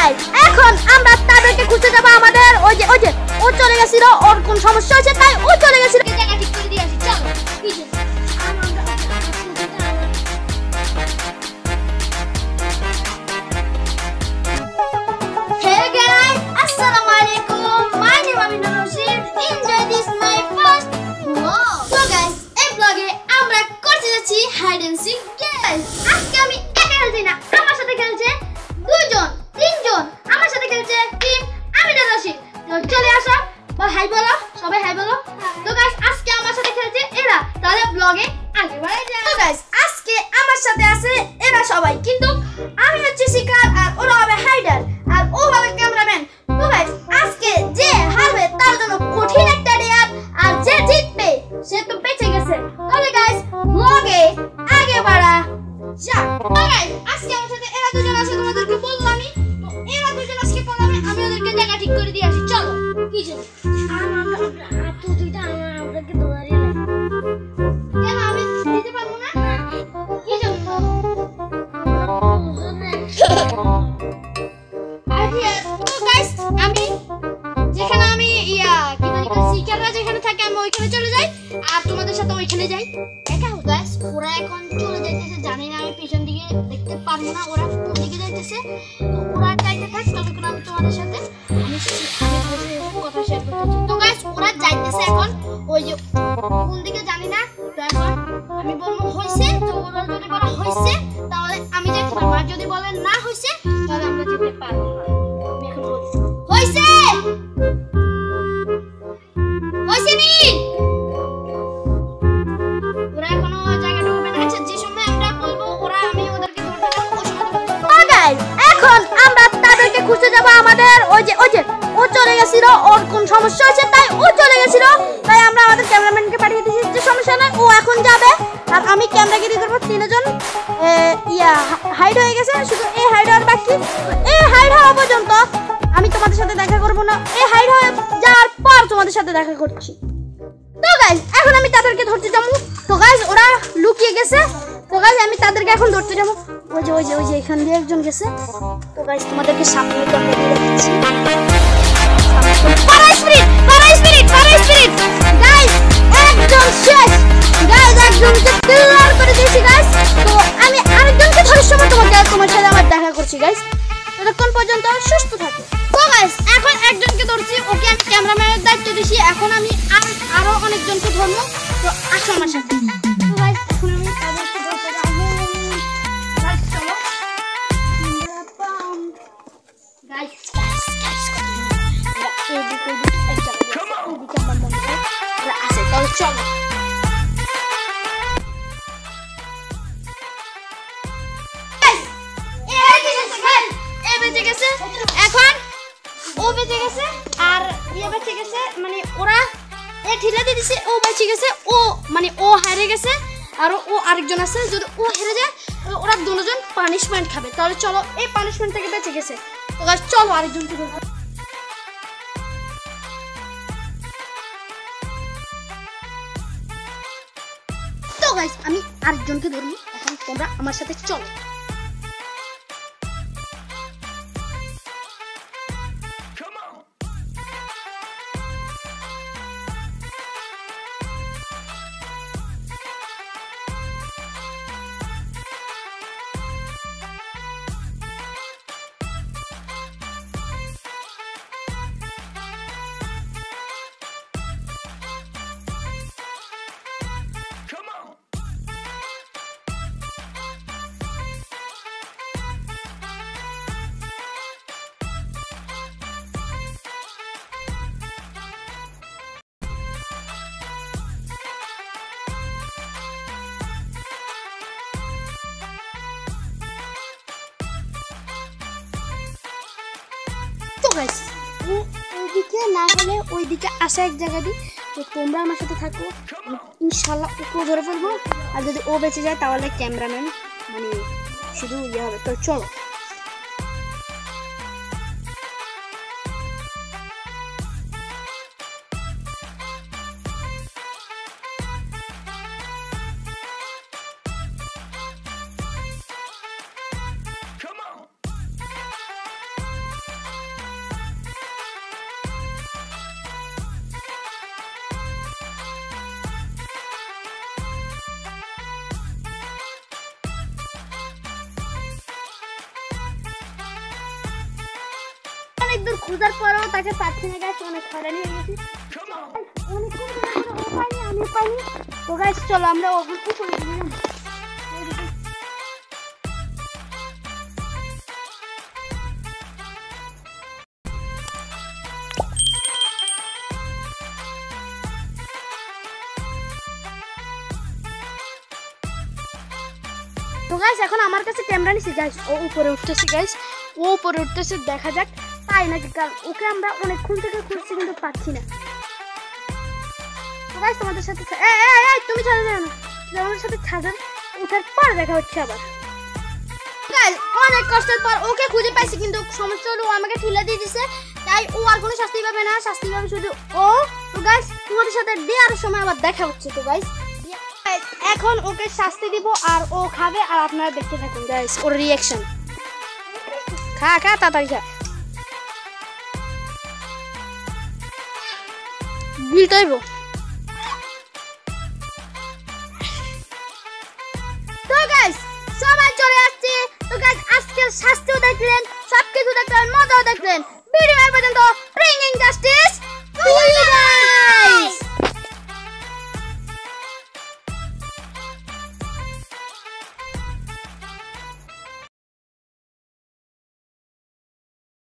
Guys এখন আমরা তাদেরকে খুঁজতে যাব আমাদের ওই যে ও চলে গেছিল ওর কোন সমস্যা হয়েছে তাই ও চলে গেছিল জায়গা ঠিক করে দিয়ে আসি চলো Hey guys, Assalamualaikum. My name is Aminur Rashid. Enjoy this my first vlog. So guys, এই vlog-এ আমরা করতে যাচ্ছি hide and seek game. আজকে আমি একা খেলছি না, আমার সাথে খেলছে দুজন, তিনজন। আমার সাথে খেলছে টিম আমিনুর রশিদ। তো চলে আসো, হাই বলো, সবাই হাই বলো। তো গাইস আজকে আমার সাথে খেলছে এরা। তাহলে vlog-এ আগে বাড়াই যাই। তো গাইস আজকে আমার সাথে আছে এরা সবাই, কিন্তু আমি হচ্ছে শিকার আর ওরা হবে হাইডার আর ও হবে ক্যামেরাম্যান। তো গাইস আজকে যে হারবে তার জন্য কঠিন একটা ডেয়ার আর যে জিতবে সে তো বেঁচে গেছে। তাহলে গাইস vlog-এ আগে বাড়া যাক। তো গাইস আজকে আমার সাথে এরা দুজন আছে, তোমাদেরকে বললামই। তো এরা দুজন আজকে পালাবে, আমি ওদেরকে জায়গা ঠিক করে দিয়ে আসি চলো। কি জন্য আমাদেরকে দৌড়ারি না কেন আমি দিতে পারবো না? কি জন্য আমি যেখানে আমি শিকাররা যেখানে থাকে আমি ওইখানে চলে যাই আর তোমাদের সাথে ওইখানে যাই একা। গাইস ওরা এখন চলে যাইতেছে, জানি না আমি পিছন দিকে দেখতে পারবো না ওরা কোন দিকে যাইতেছে। তো ওরা যাইতে থাক, ততক্ষণ আমি তোমাদের সাথে কথা শেয়ার করতেছি। তো গাইস ওরা যাইতেছে এখন ওই যে কোন দিকে জানি না। তো এখন আমি বলবো হইছে, তো ওরা যদি বলে হইছে তাহলে আমি যেতে পারবো, আর যদি বলে না হইছে তাহলে আমরা যেতে পারবো না। আমি এখন বলছি হইছে হইছে নি। ওরা এখনো জায়গা ঢুকবে না। আচ্ছা যে সময় আমরা বলবো ওরা আমি ওদেরকে ধরতে যাবো ওই সময় বলবো। গাইস এখন আমরা তাদেরকে খুঁজতে যাব আমাদের ওই যে ও চলে গেছিল ওর কোন সমস্যা হয়েছে তাই ও চলে গেছিল। তাই আমরা আমাদের ক্যামেরাম্যানকে পাঠিয়ে দিয়েছি যে সমস্যা নাই ও এখন যাবে আর আমি ক্যামেরাগিরি করবো। তিনজন হাইড হয়ে গেছে, শুধু এই হাইড হওয়ার বাকি। এই হাইড হওয়া পর্যন্ত আমি তোমাদের সাথে দেখা করবো না, এই হাইড হয়ে যাওয়ার পর তোমাদের সাথে দেখা করছি। তো গাইস এখন আমি তাদেরকে ধরতে যাবো। তো গাইস ওরা লুকিয়ে গেছে। তো গাইস আমি তাদেরকে এখন ধরতে যাবো। ওই যে এখান দিয়ে একজন গেছে। তো গাইস তোমাদেরকে সামনে দেখাচ্ছি। গাইস একদম শেষ। গাইস একজনকে ক্লিয়ার করে দিয়েছি গাইস। তো আমি আরেকজনকে ধরার সময় তোমার সাথে আমার দেখা করছি গাইস। ততক্ষণ পর্যন্ত সুস্থ থাকো। তো গাইস এখন একজনকে ধরছি, ওকে আমি ক্যামেরাম্যানের দায়িত্ব দিয়েছি। এখন আমি আরো অনেকজনকে ধরবো। তো আসো আমার সাথে। তো গাইস এখন আমি তাদেরকে ধরতে যাবো। গাইস চলো। গাইস এদিকে আমার মনে হয় ওরা আছে। তাহলে চলো। এখন ও বেঁচে গেছে আর বেঁচে গেছে, মানে ওরা ঠেলে দিয়ে দিছে, ও বেঁচে গেছে, ও মানে ও হারে গেছে আর ও আরেকজন আছে। যদি ও হেরে যায় ওরা দুজন পানিশমেন্ট খাবে। তাহলে চলো, এই পানিশমেন্ট থেকে বেঁচে গেছে। তো গাইস চলো আরেকজনকে ধরবো। তো গাইস আমি আরেকজনকে ধরবো। এখন তোমরা আমার সাথে চলো। ওইদিকে না হলে ওইদিকে আসা এক জায়গা দিই। তো তোমরা আমার সাথে থাকো, ইনশাল্লাহ ওকেও ধরে ফেলবো। আর যদি ও বেঁচে যায় তাহলে ক্যামেরাম্যান মানে শুধু হবে। তো চলো। অনেক দূর খোঁজার পরেও তাকে পাচ্ছি না গাইস, অনেক হয়রানি হয়ে গেছি। আমি পাইনি। তো গাইস চলো আমরা ওকে উপরে নিয়ে যাই। তো গাইস এখন আমার কাছে ক্যামেরা নিছি গাইস, ও উপরে উঠতেছে গাইস, ও উপরে উঠতেছে, দেখা যাক পাই নাকি, কারণ ওকে আমরা অনেকক্ষণ থেকে খুঁজছি কিন্তু পাচ্ছি না। তো গাইস তোমাদের সাথে তুমি ছাড়া যাও না, আমাদের সাথে ছাড়া উঠার পর দেখা হচ্ছে আবার। গাইস অনেক কষ্টের পর ওকে খুঁজে পাইছি, কিন্তু সমস্যা হলো ও আমাকে ঠেলে দিয়ে দিছে, তাই ও আর কোনো শাস্তি পাবে না, শাস্তি পাবে শুধু ও। তো গাইস তোমাদের সাথে দেওয়ার সময় আবার দেখা হচ্ছে। তো গাইস এখন ওকে শাস্তি দিব আর ও খাবে, আর আপনারা দেখতে থাকুন গাইস ওর রিঅ্যাকশন। খা খা তাড়াতাড়ি খা, গিলতে হইব। তো গাইস সবাই চলে আসছে। তো গাইস আজকের শাস্তিও দেখলেন, সবকিছু দেখলেন, মজাও দেখলেন। ভিডিও পর্যন্ত